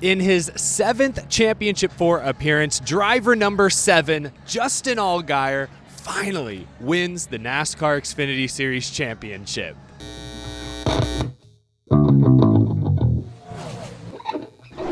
In his 7th Championship 4 appearance, driver number 7, Justin Allgaier, finally wins the NASCAR Xfinity Series Championship.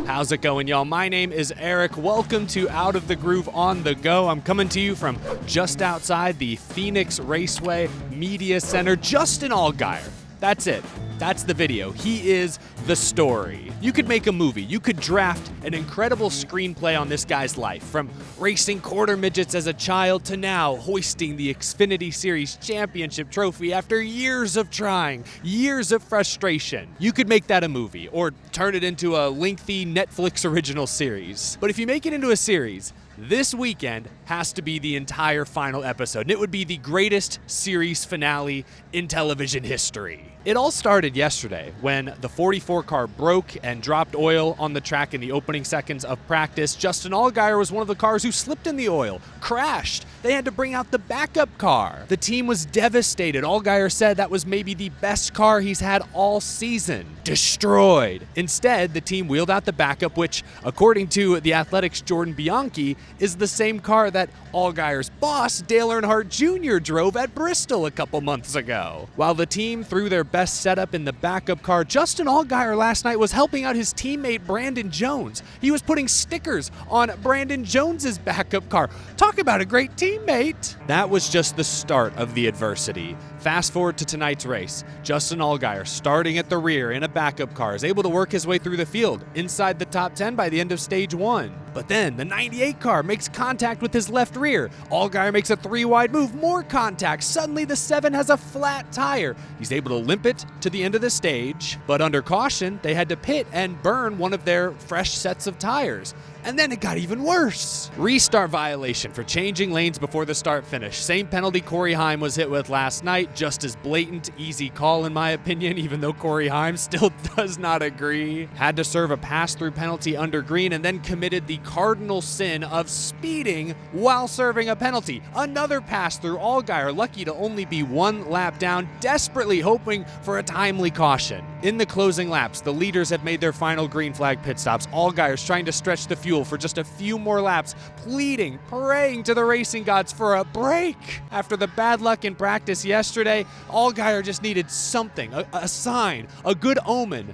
How's it going, y'all? My name is Eric. Welcome to Out of the Groove on the Go. I'm coming to you from just outside the Phoenix Raceway Media Center. Justin Allgaier. That's it. That's the video. He is the story. You could make a movie. You could draft an incredible screenplay on this guy's life, from racing quarter midgets as a child to now hoisting the Xfinity Series Championship trophy after years of trying, years of frustration. You could make that a movie or turn it into a lengthy Netflix original series. But if you make it into a series, this weekend has to be the entire final episode, and it would be the greatest series finale in television history. It all started yesterday when the 44 car broke and dropped oil on the track in the opening seconds of practice. Justin Allgaier was one of the cars who slipped in the oil, crashed. They had to bring out the backup car. The team was devastated. Allgaier said that was maybe the best car he's had all season. Destroyed. Instead, the team wheeled out the backup, which, according to The Athletic's Jordan Bianchi, is the same car that Allgaier's boss, Dale Earnhardt Jr., drove at Bristol a couple months ago. While the team threw their best setup in the backup car, Justin Allgaier last night was helping out his teammate Brandon Jones. He was putting stickers on Brandon Jones's backup car. Talk about a great teammate. That was just the start of the adversity. Fast forward to tonight's race. Justin Allgaier, starting at the rear in a backup car, is able to work his way through the field inside the top 10 by the end of stage 1. But then the 98 car makes contact with his left rear. Allgaier makes a 3-wide move, more contact. Suddenly the 7 has a flat tire. He's able to limp it to the end of the stage, but under caution, they had to pit and burn one of their fresh sets of tires. And then it got even worse. Restart violation for changing lanes before the start finish. Same penalty Corey Heim was hit with last night. Just as blatant, easy call in my opinion, even though Corey Heim still does not agree. Had to serve a pass-through penalty under green and then committed the cardinal sin of speeding while serving a penalty. Another pass-through. Allgaier lucky to only be 1 lap down, desperately hoping for a timely caution. In the closing laps, the leaders had made their final green flag pit stops. Allgaier's trying to stretch the fuel for just a few more laps, pleading, praying to the racing gods for a break. After the bad luck in practice yesterday, Allgaier just needed something, a sign, a good omen,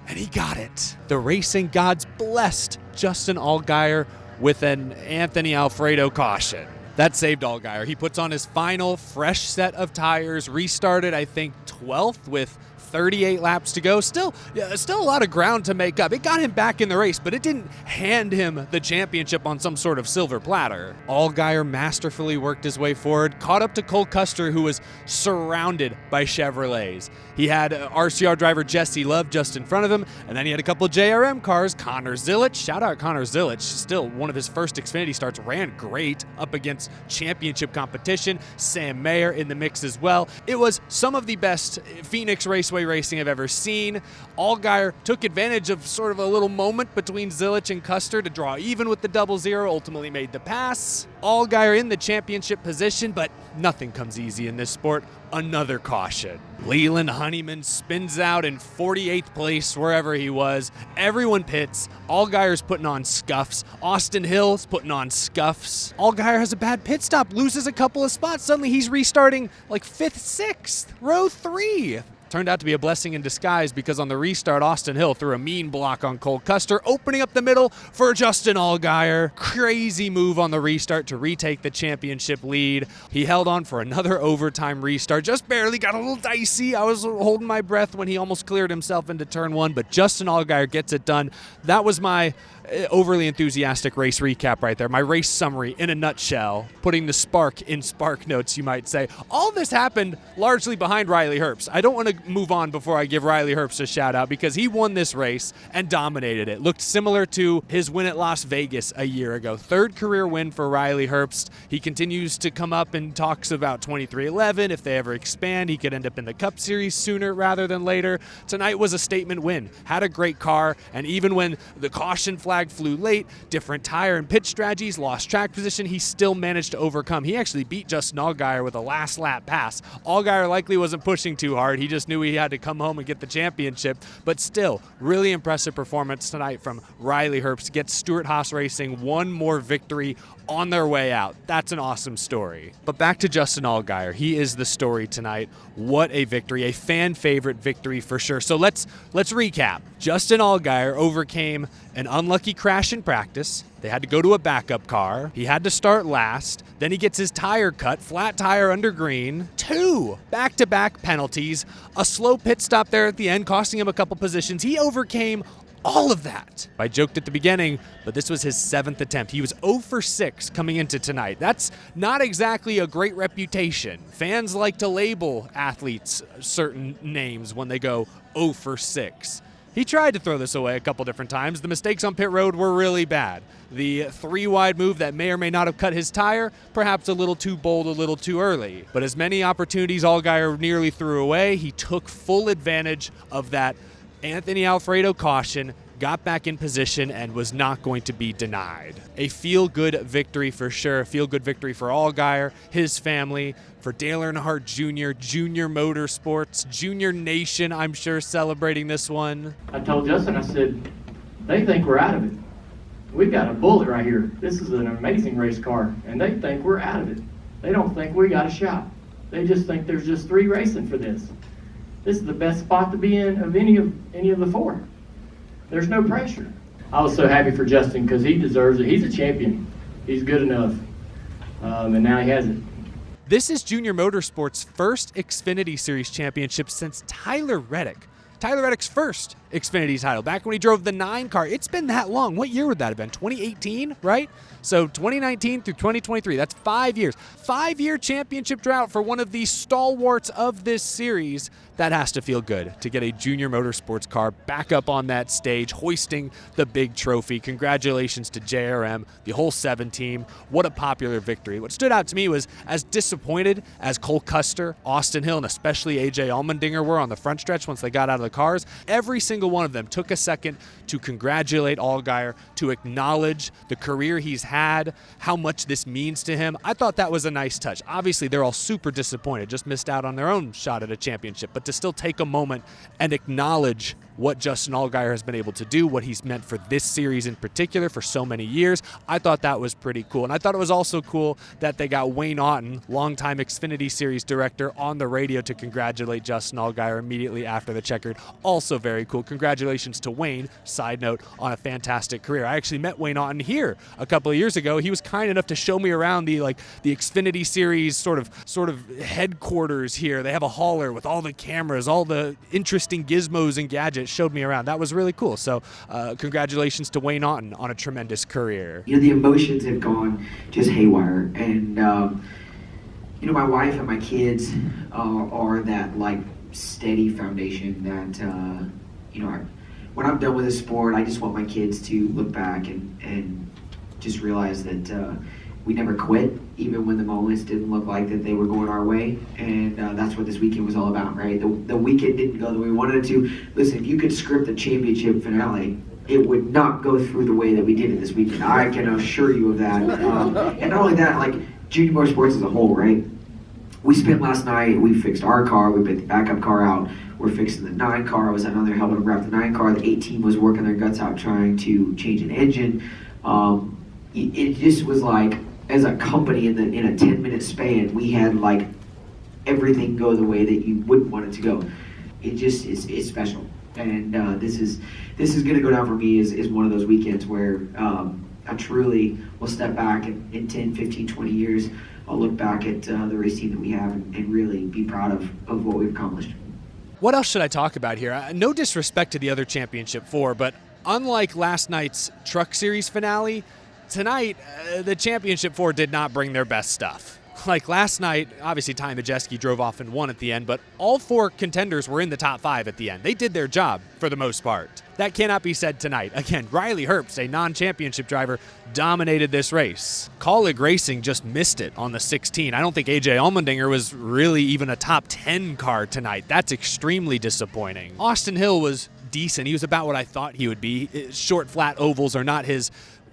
and he got it. The racing gods blessed Justin Allgaier with an Anthony Alfredo caution. That saved Allgaier. He puts on his final fresh set of tires, restarted, I think, 12th with 38 laps to go. Still a lot of ground to make up. It got him back in the race, but it didn't hand him the championship on some sort of silver platter. Allgaier masterfully worked his way forward, caught up to Cole Custer, who was surrounded by Chevrolets. He had RCR driver Jesse Love just in front of him, and then he had a couple JRM cars. Connor Zilic, shout out Connor Zilic, still one of his first Xfinity starts, ran great up against championship competition. Sam Mayer in the mix as well. It was some of the best Phoenix Raceway racing I've ever seen. Allgaier took advantage of sort of a little moment between Zilic and Custer to draw even with the 0-0, ultimately made the pass. Allgaier in the championship position, but nothing comes easy in this sport. Another caution. Leland Honeyman spins out in 48th place wherever he was. Everyone pits. Allgaier's putting on scuffs. Austin Hill's putting on scuffs. Allgaier has a bad pit stop, loses a couple of spots. Suddenly he's restarting like 5th, 6th, row 3. Turned out to be a blessing in disguise because on the restart, Austin Hill threw a mean block on Cole Custer, opening up the middle for Justin Allgaier. Crazy move on the restart to retake the championship lead. He held on for another overtime restart, just barely got a little dicey. I was holding my breath when he almost cleared himself into turn 1, but Justin Allgaier gets it done. That was my overly enthusiastic race recap right there. My race summary in a nutshell, putting the spark in spark notes, you might say. All this happened largely behind Riley Herbst. I don't want to move on before I give Riley Herbst a shout out because he won this race and dominated it. Looked similar to his win at Las Vegas a year ago. 3rd career win for Riley Herbst. He continues to come up and talks about 2311. If they ever expand, he could end up in the Cup Series sooner rather than later. Tonight was a statement win. Had a great car, and even when the caution flag flew late, different tire and pit strategies, lost track position, he still managed to overcome. He actually beat Justin Allgaier with a last lap pass. Allgaier likely wasn't pushing too hard. He just just knew he had to come home and get the championship. But still, really impressive performance tonight from Riley Herbst. Gets Stewart-Haas Racing one more victory on their way out. That's an awesome story. But back to Justin Allgaier. He is the story tonight. What a victory, a fan favorite victory for sure. So let's recap. Justin Allgaier overcame an unlucky crash in practice. They had to go to a backup car. He had to start last. Then he gets his tire cut, flat tire under green. 2 back-to-back penalties, a slow pit stop there at the end, costing him a couple positions. He overcame all of that. I joked at the beginning, but this was his 7th attempt. He was 0 for 6 coming into tonight. That's not exactly a great reputation. Fans like to label athletes certain names when they go 0 for 6. He tried to throw this away a couple different times. The mistakes on pit road were really bad. The 3-wide move that may or may not have cut his tire, perhaps a little too bold, a little too early. But as many opportunities Allgaier nearly threw away, he took full advantage of that Anthony Alfredo caution, got back in position, and was not going to be denied. A feel-good victory for sure. A feel-good victory for Allgaier, his family, for Dale Earnhardt Jr., Junior Motorsports, Junior Nation, I'm sure, celebrating this one. I told Justin, I said, they think we're out of it. We've got a bullet right here. This is an amazing race car, and they think we're out of it. They don't think we got a shot. They just think there's just 3 racing for this. This is the best spot to be in of any of the 4. There's no pressure. I was so happy for Justin because he deserves it. He's a champion. He's good enough, and now he has it. This is Junior Motorsports' first Xfinity Series championship since Tyler Reddick. Tyler Reddick's first Xfinity title, back when he drove the 9 car. It's been that long. What year would that have been? 2018, right? So 2019 through 2023, that's 5 years. 5-year championship drought for one of the stalwarts of this series. That has to feel good to get a Junior Motorsports car back up on that stage, hoisting the big trophy. Congratulations to JRM, the whole 7 team. What a popular victory. What stood out to me was, as disappointed as Cole Custer, Austin Hill, and especially AJ Allmendinger were on the front stretch once they got out of the cars, every single one of them took a second to congratulate Allgaier, to acknowledge the career he's had, how much this means to him. I thought that was a nice touch. Obviously, they're all super disappointed, just missed out on their own shot at a championship, but to still take a moment and acknowledge what Justin Allgaier has been able to do, what he's meant for this series in particular for so many years. I thought that was pretty cool. And I thought it was also cool that they got Wayne Otten, longtime Xfinity Series director, on the radio to congratulate Justin Allgaier immediately after the checkered. Also very cool. Congratulations to Wayne, side note, on a fantastic career. I actually met Wayne Otten here a couple of years ago. He was kind enough to show me around the Xfinity Series sort of headquarters here. They have a hauler with all the cameras, all the interesting gizmos and gadgets. Showed me around. That was really cool. So congratulations to Wayne Otten on a tremendous career. The emotions have gone just haywire, and my wife and my kids are that steady foundation that when I'm done with this sport, I just want my kids to look back and just realize that we never quit, even when the moments didn't look like that they were going our way. And that's what this weekend was all about, right? The weekend didn't go the way we wanted it to. Listen, if you could script the championship finale, it would not go through the way that we did it this weekend. I can assure you of that. And not only that, Junior Motorsports as a whole, right? We spent last night, we fixed our car, we put the backup car out, we're fixing the 9 car. I was out there helping them wrap the 9 car. The 8 team was working their guts out trying to change an engine. It just was as a company in a 10-minute span, we had everything go the way that you wouldn't want it to go. It just it's special, and this is going to go down for me as one of those weekends where I truly will step back in 10, 15, 20 years. I'll look back at the race team that we have and really be proud of what we've accomplished. What else should I talk about here? No disrespect to the other Championship 4, but unlike last night's Truck Series finale, tonight, the Championship 4 did not bring their best stuff. Last night, obviously Ty Majeski drove off and won at the end, but all 4 contenders were in the top 5 at the end. They did their job for the most part. That cannot be said tonight. Again, Riley Herbst, a non-championship driver, dominated this race. Colleague Racing just missed it on the 16. I don't think AJ Allmendinger was really even a top 10 car tonight. That's extremely disappointing. Austin Hill was decent. He was about what I thought he would be. Short, flat ovals are not his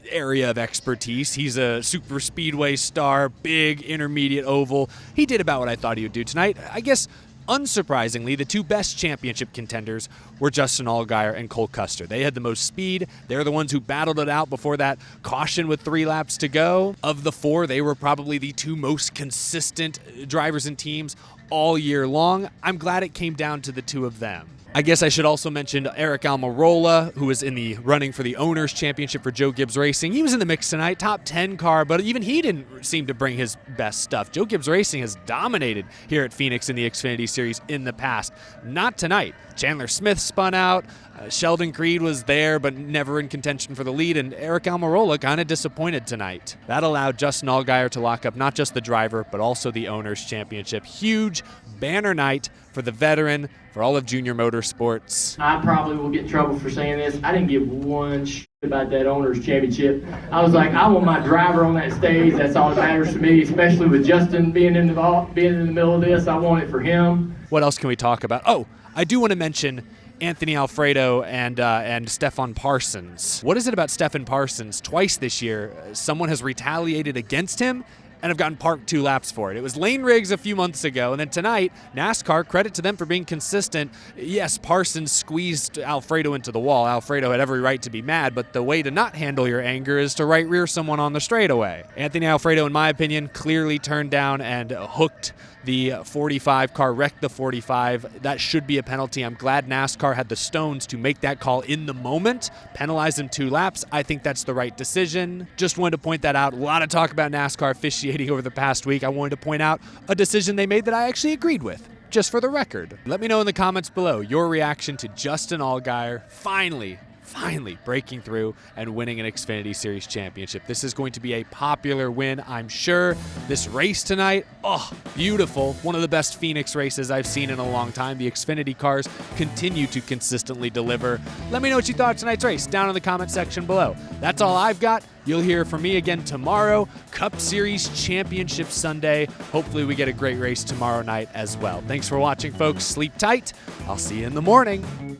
area of expertise. He's a super speedway star, big intermediate oval. He did about what I thought he would do tonight. I guess Unsurprisingly, the two best championship contenders were Justin Allgaier and Cole Custer. They had the most speed. They're the ones who battled it out before that caution with 3 laps to go. Of the 4, they were probably the 2 most consistent drivers and teams all year long. I'm glad it came down to the 2 of them. I guess I should also mention Eric Almirola, who was in the running for the Owners' Championship for Joe Gibbs Racing. He was in the mix tonight, top 10 car, but even he didn't seem to bring his best stuff. Joe Gibbs Racing has dominated here at Phoenix in the Xfinity Series in the past. Not tonight. Chandler Smith spun out. Sheldon Creed was there, but never in contention for the lead, and Eric Almirola kind of disappointed tonight. That allowed Justin Allgaier to lock up not just the driver, but also the Owners' Championship. Huge banner night for the veteran, for all of junior motorsports. I probably will get in trouble for saying this. I didn't give one shit about that Owners' Championship. I was like, I want my driver on that stage. That's all that matters to me, especially with Justin being in the middle of this. I want it for him. What else can we talk about? Oh, I do want to mention Anthony Alfredo and Stefan Parsons. What is it about Stefan Parsons? Twice this year, someone has retaliated against him and have gotten parked 2 laps for it. It was lane rigs a few months ago, and then tonight, NASCAR, credit to them for being consistent. Yes, Parsons squeezed Alfredo into the wall. Alfredo had every right to be mad, but the way to not handle your anger is to right rear someone on the straightaway. Anthony Alfredo, in my opinion, clearly turned down and hooked the 45 car, wrecked the 45. That should be a penalty. I'm glad NASCAR had the stones to make that call in the moment, penalize him 2 laps. I think that's the right decision. Just wanted to point that out. A lot of talk about NASCAR officiating over the past week. I wanted to point out a decision they made that I actually agreed with, just for the record. Let me know in the comments below your reaction to Justin Allgaier finally breaking through and winning an Xfinity Series championship. This is going to be a popular win, I'm sure. This race tonight, oh, beautiful. One of the best Phoenix races I've seen in a long time. The Xfinity cars continue to consistently deliver. Let me know what you thought of tonight's race down in the comment section below. That's all I've got. You'll hear from me again tomorrow. Cup Series Championship Sunday. Hopefully we get a great race tomorrow night as well. Thanks for watching, folks. Sleep tight. I'll see you in the morning.